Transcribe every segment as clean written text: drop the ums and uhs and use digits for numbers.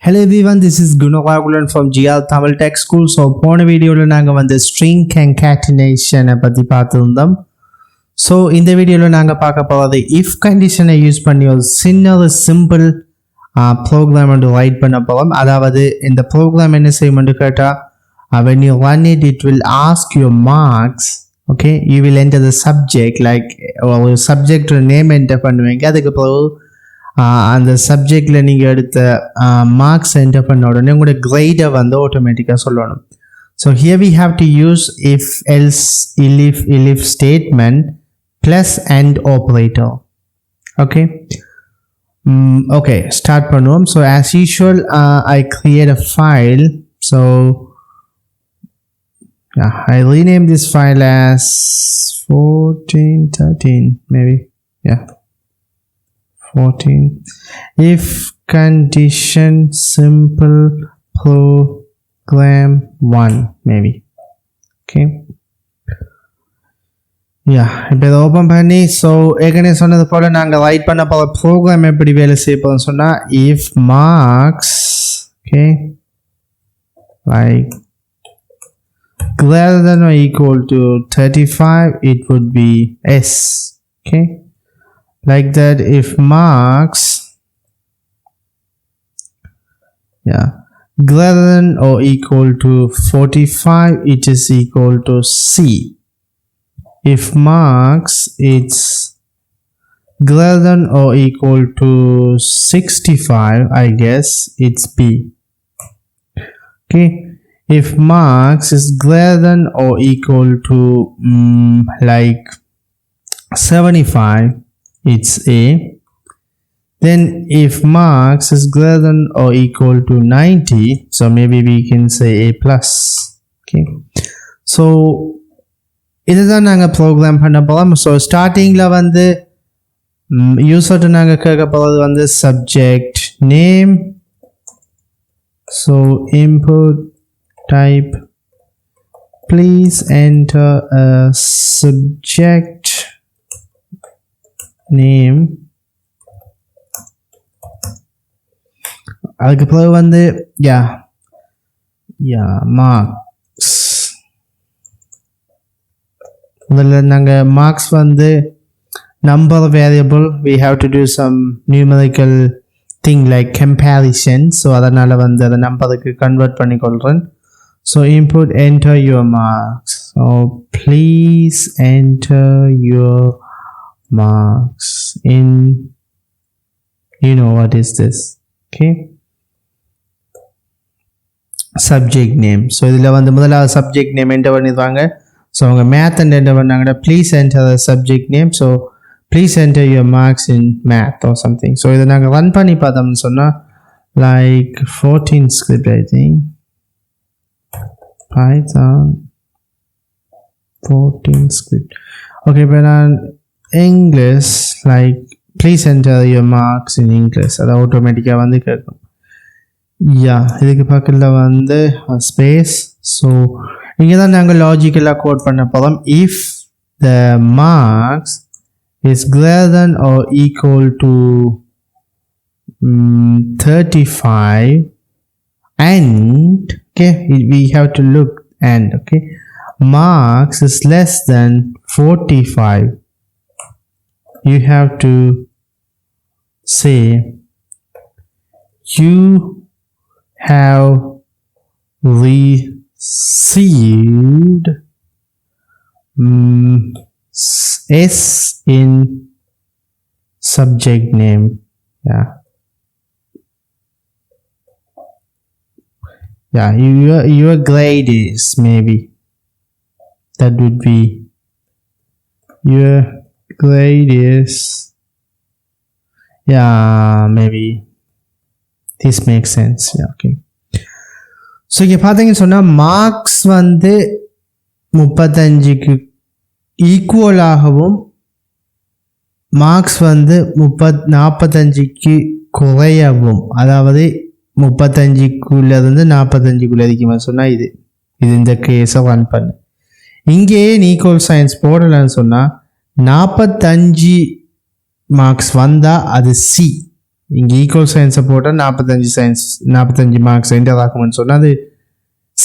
Hello everyone, this is Gunaragulan from GL Tamil Tech School. So போன வீடியோல நாங்க வந்து string concatenation பத்தி பார்த்திருந்தோம். So இந்த வீடியோல நாங்க பார்க்க போறது if condition யூஸ் பண்ணி ஒரு சின்ன simple program வந்து write பண்ண போறோம். அதாவது இந்த program என்ன செய்யும்னு கேட்டா when you run it, it will ask your marks. Okay, you will enter the subject like subject name enter பண்ணுவீங்க. அதுக்கு பிறகு அந்த சப்ஜெக்ட்ல நீங்க எடுத்த மார்க்ஸ் என்டர் பண்ண உடனே உங்களோட கிரேடை வந்து ஆட்டோமேட்டிக்காக சொல்லணும். So here we have to use if else elif statement plus and operator. Okay okay start பண்ணுவோம். So as usual I create a file. So I rename this file as 1413 maybe. Yeah, 14 if condition simple program 1 maybe. Okay, yeah, இப்போ இதை open பண்ணி so ஏற்கனவே சொன்னது போல் நாங்கள் right பண்ண போகிற program எப்படி வேலை செய்யப்போன்னு சொன்னால் if marks okay like greater than or equal to 35, it would be S. Okay, like that. If marks greater than or equal to 45, it is equal to C. If marks it's greater than or equal to 65, I guess it's B. Okay, if marks is greater than or equal to like 75, it's A. Then if marks is greater than or equal to 90, so maybe we can say A plus. Okay, so இதுதான் நாங்கள் program பண்ண போகிறோம். So ஸ்டார்டிங்கில் வந்து யூசர்ட்டு நாங்கள் கேட்க போகிறது வந்து subject name. So input type, please enter a subject name. அதுக்கு பிறகு வந்து மார்க்ஸ். முதல்ல நாங்கள் மார்க்ஸ் வந்து number variable we have to do some numerical thing like comparison. So அதனால் வந்து அதை நம்பருக்கு convert பண்ணிக்கொள்கிறேன். So input enter your marks. So please enter your marks in, you know what is this? Okay, subject name. So idhila vandu mudala subject name enter pannidvaanga. So avanga math and enter pannanga, please enter the subject name. So please enter your marks in math or something. So idha naanga run panni paathamnu sonna like 14 script I think. Python 14 script. Okay, but on English like please enter your marks in English. அது ஆட்டோமேட்டிக்கா வந்து கேட்கும். இதுக்கு பக்கத்துல வந்து space. So இங்கே தான் நாங்கள் லாஜிக்கலாக கோட் பண்ண போகிறோம். If the marks is greater than or equal to 35 and okay we have to look and okay marks is less than 45, you have to say you have received S in subject name. Your grade is maybe that would be your grade is maybe this makes sense. Okay, so இங்கே பார்த்தீங்கன்னு சொன்னால் marks வந்து 35க்கு ஈக்குவலாகவும் marks வந்து 45க்கு குறையவும், அதாவது 35க்குள்ளேருந்து 45க்குள்ளே இருக்குமா சொன்னால் இது இந்த கேஸை ரன் பண்ணு. இங்கேயே ஈக்குவல் சைன்ஸ் போடலான்னு சொன்னால் 45 மார்க்ஸ் வந்தால் அது சி. இங்கே ஈக்குவல் சயின்ஸை போட்டால் 45 மார்க்ஸ் என்டர் ஆகும்னு சொன்னால் அது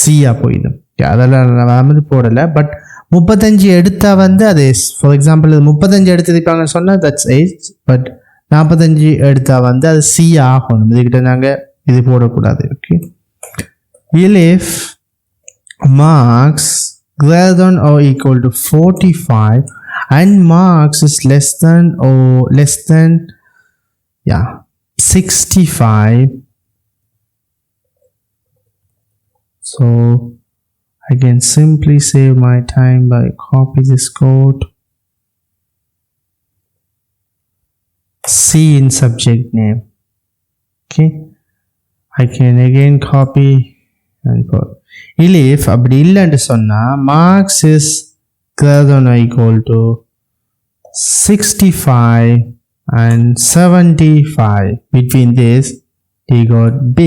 சியாக போயிடும். அதெல்லாம் நான் வந்து போடலை. பட் 35 எடுத்தால் வந்து அது ஃபார் எக்ஸாம்பிள் 35 எடுத்துருப்பாங்கன்னு சொன்னால் தட்ஸ் 8. பட் 45 எடுத்தால் வந்து அது சி ஆகணும். இதுக்கிட்ட நாங்கள் இது போடக்கூடாது. Okay. if marks greater than or equal to 45 and marks is less than 65, so I can simply save my time by copy this code, C in subject name. Okay, I can again copy and put. If அப்படி இல்லைன்னு சொன்னா marks is greater than or equal to 65 and 75, between this he got B.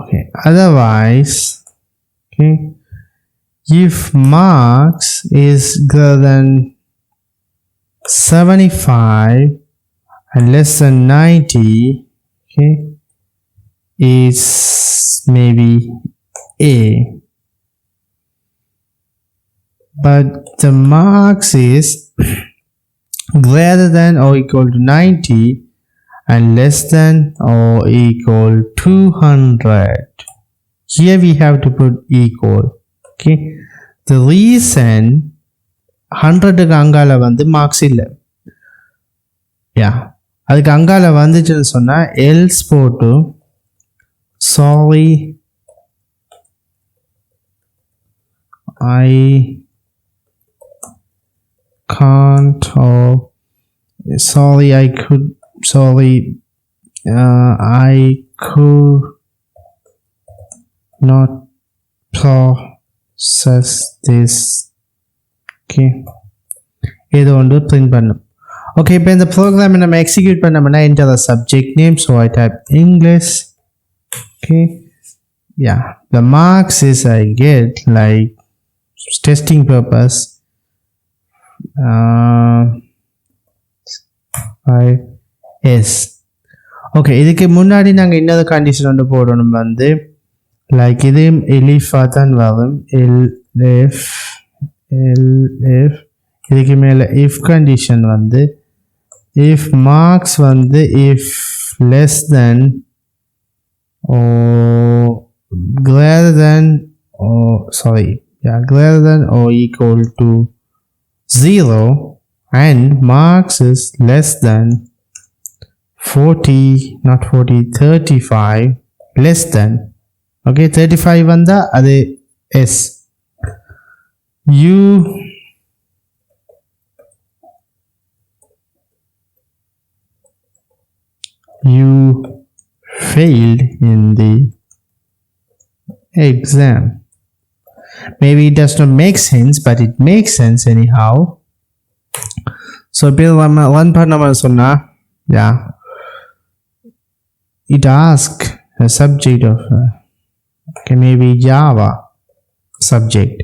Okay, otherwise, okay, if marks is greater than 75 and less than 90, okay, is maybe A. But the marks is greater than or equal to 90 and less than or equal 200. Here we have to put equal. Okay, the reason 100 அங்கால வந்து marks இல்லை. அதுக்கு அங்கால வந்துச்சுன்னு சொன்னா else போட்டு sorry I can't, or sorry I could not process this. Okay, இது ஒன்று print பண்ணும். Okay, இப்போ இந்த ப்ரோக்ராமை நம்ம எக்ஸிக்யூட் பண்ணோம்னா enter the subject name, so I type English. Okay, the marks is I get like testing purpose 5S. Okay, இதுக்கு முன்னாடி நாங்கள் இன்னொரு கண்டிஷன் ஒன்று போடணும் வந்து லைக் இது எலிஃபாக தான் வரும். எல்எஃப் இதுக்கு மேலே இஃப் கண்டிஷன் வந்து இஃப் மார்க்ஸ் வந்து if less than greater than or equal to 0 and marks is less than 35 less than. Okay, 35 vanda adu S. You failed in the exam. Maybe it does not make sense, but it makes sense anyhow. So one part number sonna, it asks a subject of okay, maybe Java subject.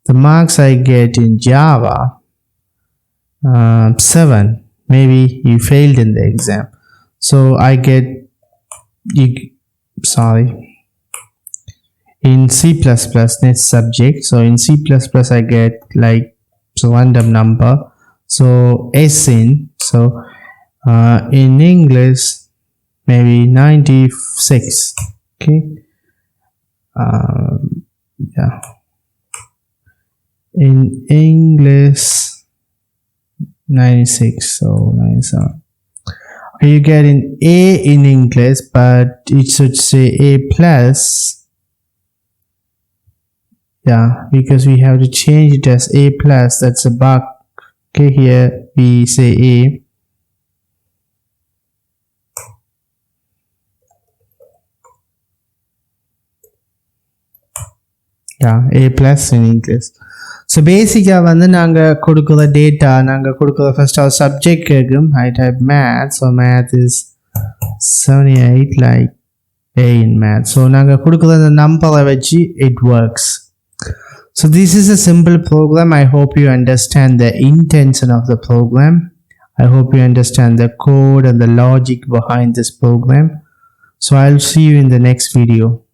The marks I get in Java 7. Maybe you failed in the exam, so I get in C++ next subject. So in C++ I get like random number, so S in. So in English maybe 96. Okay, in English 96, so 97. You get an A in English, but it should say A plus. Because we have to change it as A plus. That's a bug. Okay, here we say A. A plus in English. So basically வந்து நாங்க கொடுக்கிற data நாங்க கொடுக்கிற first our subject கேக்கும். I type math, so math is 78 like A in math. So நாங்க கொடுக்கிற அந்த நம்பரை வச்சு it works. So this is a simple program. I hope you understand the intention of the program. I hope you understand the code and the logic behind this program. So I'll see you in the next video.